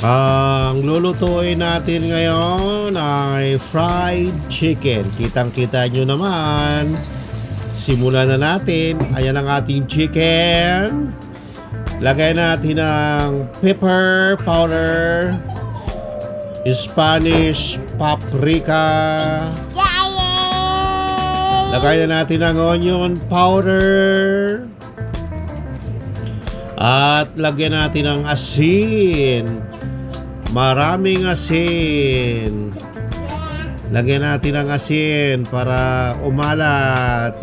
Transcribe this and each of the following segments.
Ang lulutuin natin ngayon ay fried chicken. Kitang-kita nyo naman. Simulan na natin. Ayan ang ating chicken. Lagay natin ng pepper powder, Spanish paprika. Lagay na natin ang onion powder. At lagyan natin ng asin. Maraming asin. Lagyan natin ng asin para umalat.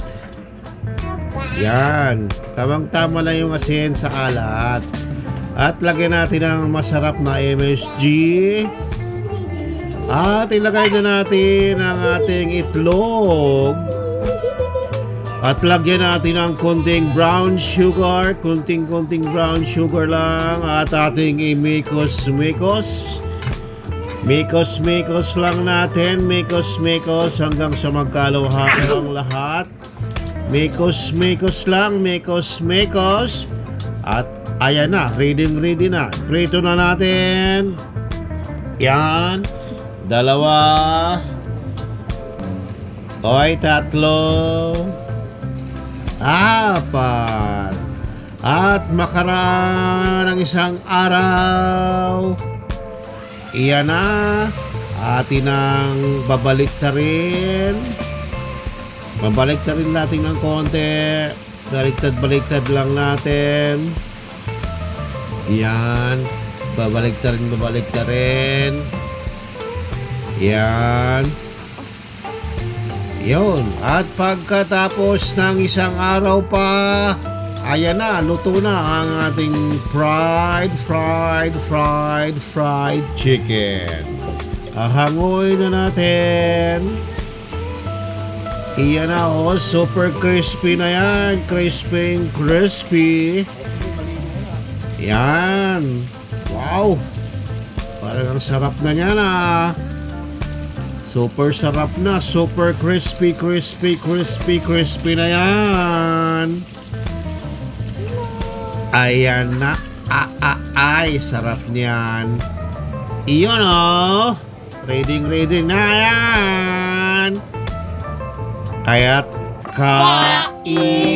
Yan. Tamang-tama na yung asin sa alat. At lagyan natin ng masarap na MSG. At ilagay na natin ang ating itlog. At lagyan natin ng konting brown sugar. Konting brown sugar lang. At ating imikos-mikos. Mikos-mikos lang natin. Mikos-mikos hanggang sa magkaluhaan ang lahat. Mikos-mikos lang. Mikos-mikos. At ayan na. Ready na. Prito na natin. Yan. Dalawa. Oy, tatlo. Apat. At makaraan ng isang araw. Iyan na. Atin ang babaliktarin. Babaliktarin natin ng konti. Baliktad lang natin. Iyan. Babaliktarin. Iyan. Yun. At pagkatapos ng isang araw pa, ayan na, luto na ang ating fried chicken. Ahangoy na natin. Iyan na, oh, super crispy na yan. Crispy. Yan. Wow. Parang ang sarap na niyan, ah. Super sarap na, super crispy na yan. Ayan na, ay, sarap niyan. Iyon oh, ready na yan. Kaya't kain.